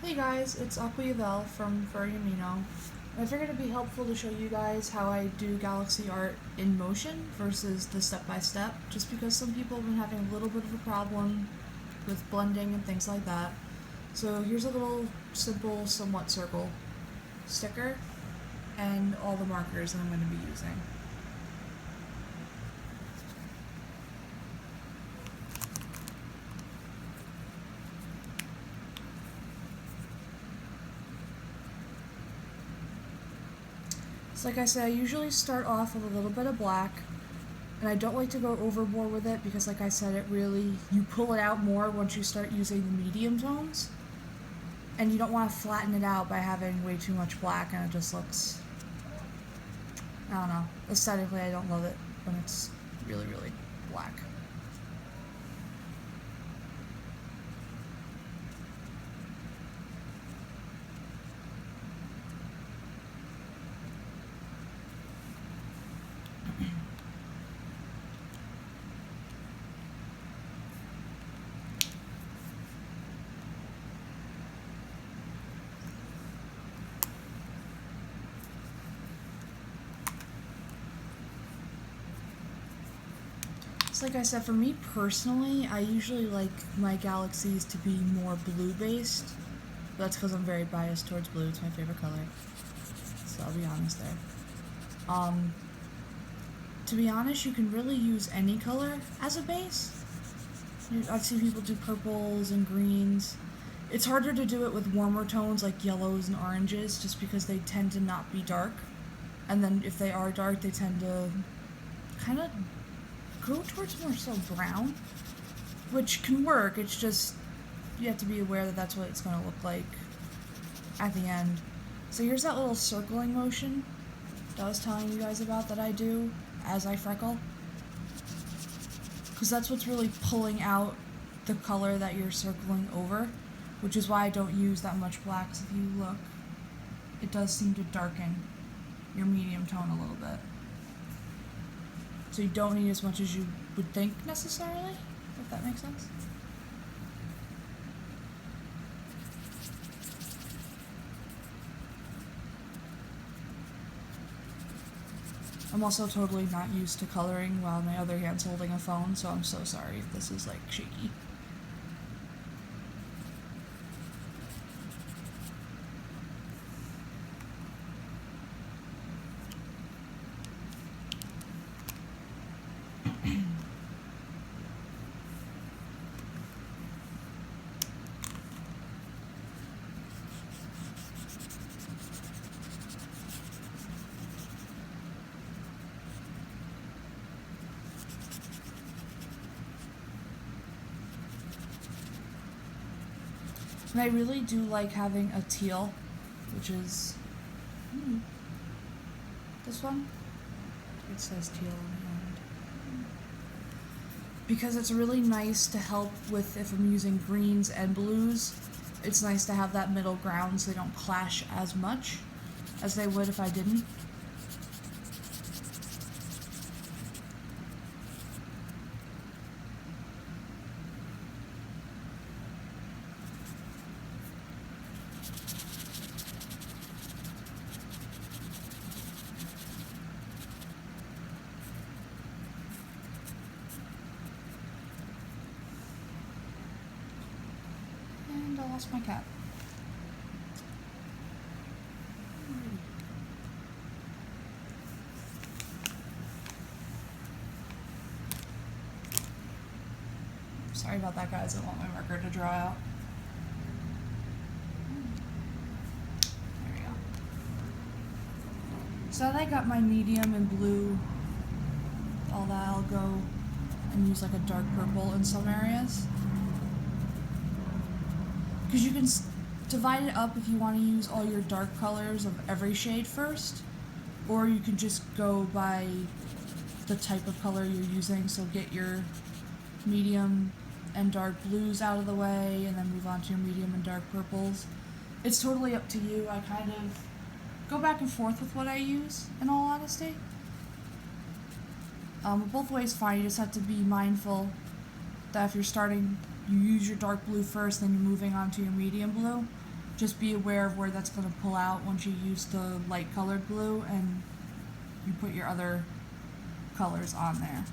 Hey guys, it's Aquiavel from Furry Amino. I figured it'd be helpful to show you guys how I do galaxy art in motion versus the step-by-step, just because some people have been having a little bit of a problem with blending and things like that. So here's a little simple, somewhat circle sticker and all the markers that I'm going to be using. So like I said, I usually start off with a little bit of black, and I don't like to go overboard with it because like I said, you pull it out more once you start using the medium tones, and you don't want to flatten it out by having way too much black and it just looks, I don't know, aesthetically I don't love it when it's really, really black. So like I said, for me personally, I usually like my galaxies to be more blue based. But that's because I'm very biased towards blue. It's my favorite color. So I'll be honest there. To be honest, you can really use any color as a base. I've seen people do purples and greens. It's harder to do it with warmer tones like yellows and oranges just because they tend to not be dark. And then if they are dark, they tend to kind of go towards more so brown, which can work. It's just you have to be aware that that's what it's going to look like at the end. So here's that little circling motion that I was telling you guys about that I do as I freckle, because that's what's really pulling out the color that you're circling over, which is why I don't use that much black. So if you look, it does seem to darken your medium tone a little bit. So you don't need as much as you would think necessarily, if that makes sense. I'm also totally not used to coloring while my other hand's holding a phone, so I'm so sorry if this is like shaky. And I really do like having a teal, which is this one. It says teal on the end. Because it's really nice to help with if I'm using greens and blues. It's nice to have that middle ground so they don't clash as much as they would if I didn't. And I lost my cat. Sorry about that, guys. I want my marker to dry out. There we go. So that I got my medium and blue, all that, I'll go and use like a dark purple in some areas. Because you can divide it up if you want to use all your dark colors of every shade first, or you can just go by the type of color you're using. So get your medium and dark blues out of the way, and then move on to your medium and dark purples. It's totally up to you. I kind of go back and forth with what I use, in all honesty. Both ways fine. You just have to be mindful that if you're starting, you use your dark blue first, then you're moving on to your medium blue. Just be aware of where that's going to pull out once you use the light colored blue and you put your other colors on there.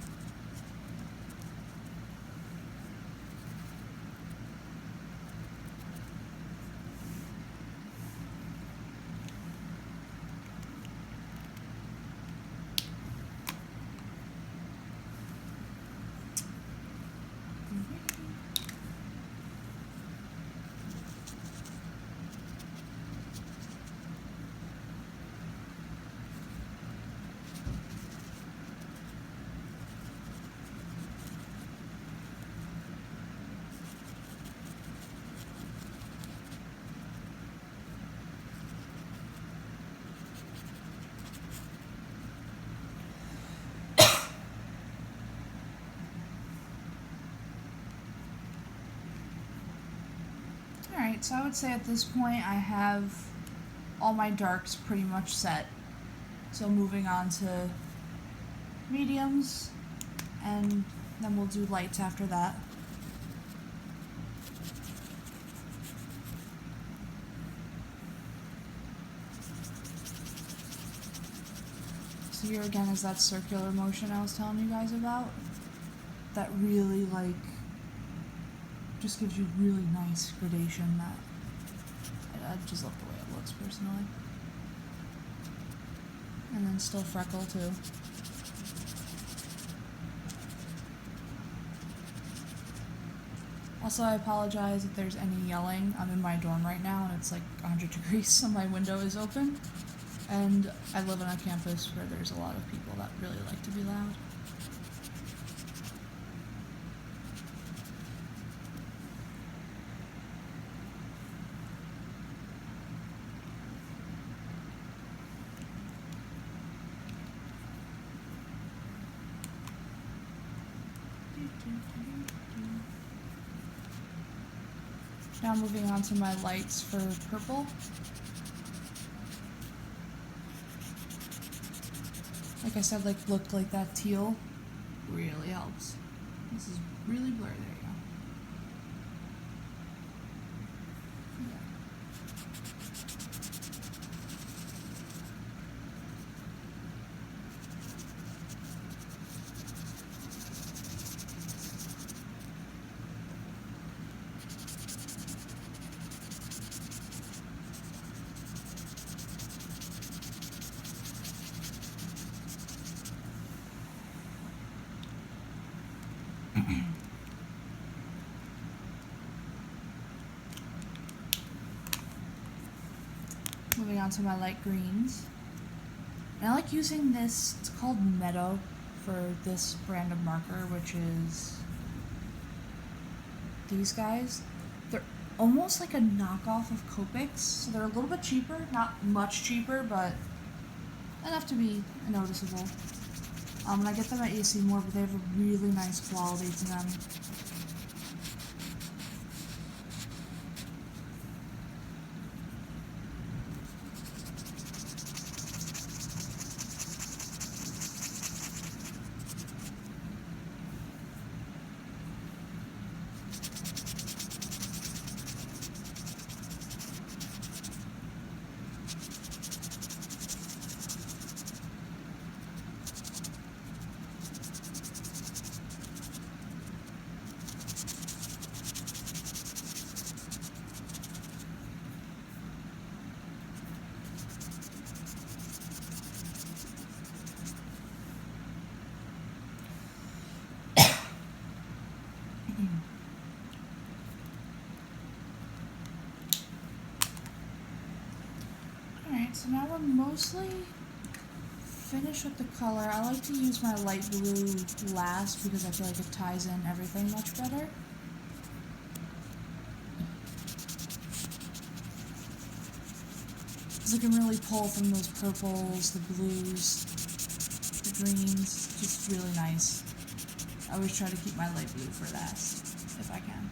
Alright, so I would say at this point I have all my darks pretty much set. So moving on to mediums, and then we'll do lights after that. So here again is that circular motion I was telling you guys about. That really, like, just gives you really nice gradation. That I just love the way it looks personally. And then still freckle too. Also, I apologize if there's any yelling. I'm in my dorm right now and it's like 100 degrees, so my window is open. And I live on a campus where there's a lot of people that really like to be loud. Now moving on to my lights for purple. Like I said, like look like that teal really helps. This is really blurry. There you go. Moving on to my light greens. And I like using this, it's called Meadow, for this brand of marker, which is these guys. They're almost like a knockoff of Copics, so they're a little bit cheaper, not much cheaper, but enough to be noticeable. And I get them at AC Moore, but they have a really nice quality to them. Alright, so now we're mostly finished with the color. I like to use my light blue last because I feel like it ties in everything much better. Because I can really pull from those purples, the blues, the greens, just really nice. I always try to keep my light blue for last, if I can.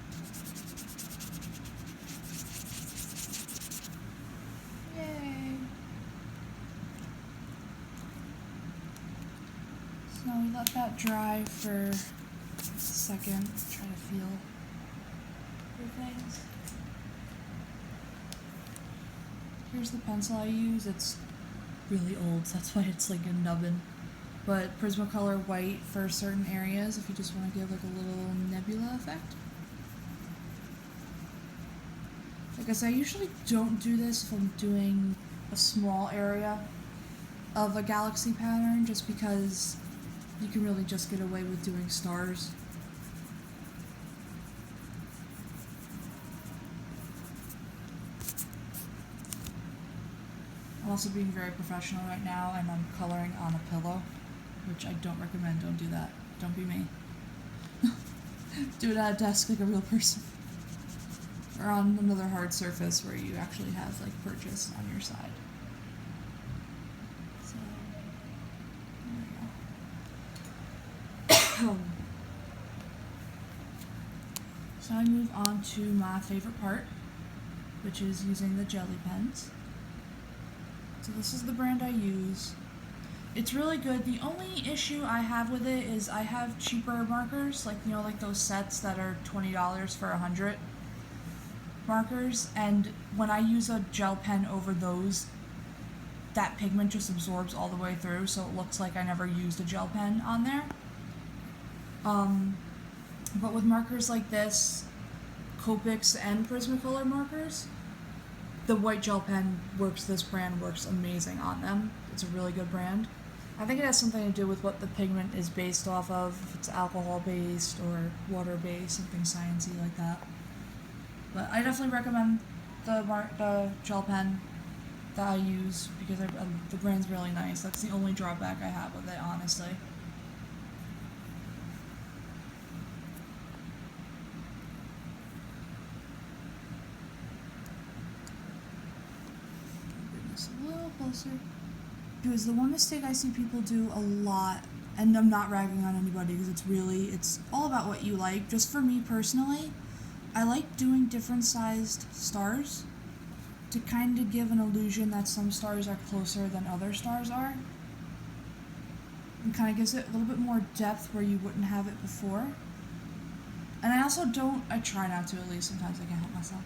Yay! So we let that dry for a second, try to feel things. Here's the pencil I use. It's really old, so that's why it's like a nubbin. But Prismacolor white for certain areas if you just want to give like a little nebula effect. Like I said, I usually don't do this if I'm doing a small area of a galaxy pattern, just because you can really just get away with doing stars. I'm also being very professional right now, and I'm coloring on a pillow, which I don't recommend. Don't do that. Don't be me. Do it at a desk like a real person. Or on another hard surface where you actually have like purchase on your side. So, there we go. So I move on to my favorite part, which is using the jelly pens. So this is the brand I use. It's really good. The only issue I have with it is I have cheaper markers, like, you know, like those sets that are $20 for 100 markers, and when I use a gel pen over those, that pigment just absorbs all the way through, so it looks like I never used a gel pen on there. But with markers like this, Copics and Prismacolor markers, the white gel pen works. This brand works amazing on them. It's a really good brand. I think it has something to do with what the pigment is based off of, if it's alcohol based or water based, something sciencey like that. But I definitely recommend the gel pen that I use because the brand's really nice. That's the only drawback I have with it, honestly. Bring this a little closer. Because the one mistake I see people do a lot, and I'm not ragging on anybody because it's all about what you like. Just for me personally, I like doing different sized stars to kind of give an illusion that some stars are closer than other stars are. And kind of gives it a little bit more depth where you wouldn't have it before. And I try not to, at least sometimes I can't help myself,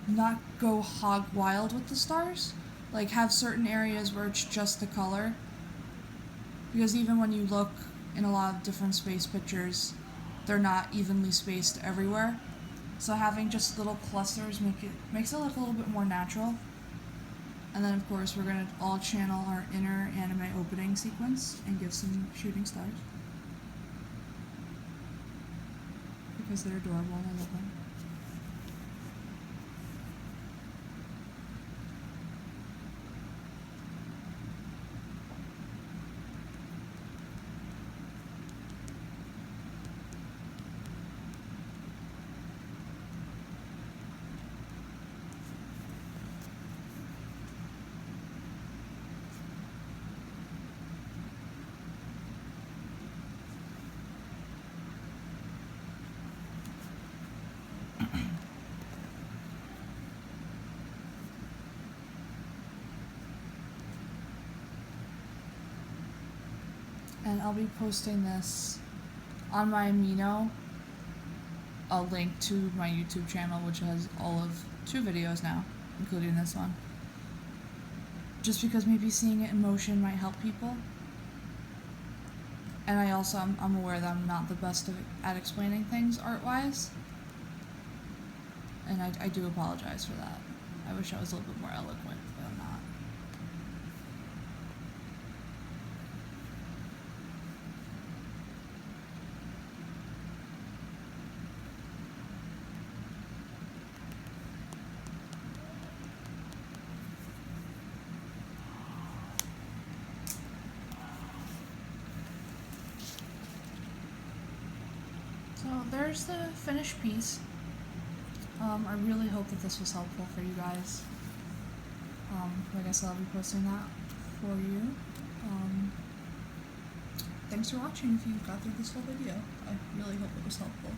not go hog wild with the stars. Like, have certain areas where it's just the color. Because even when you look in a lot of different space pictures, they're not evenly spaced everywhere. So having just little clusters makes it look a little bit more natural. And then of course we're going to all channel our inner anime opening sequence and give some shooting stars. Because they're adorable and I love them. And I'll be posting this on my Amino, a link to my YouTube channel, which has all of 2 videos now, including this one. Just because maybe seeing it in motion might help people. And I'm aware that I'm not the best at explaining things art-wise. And I do apologize for that. I wish I was a little bit more eloquent, but I'm not. So there's the finished piece. I really hope that this was helpful for you guys. Like I said, I'll be posting that for you. Thanks for watching if you got through this whole video. I really hope it was helpful.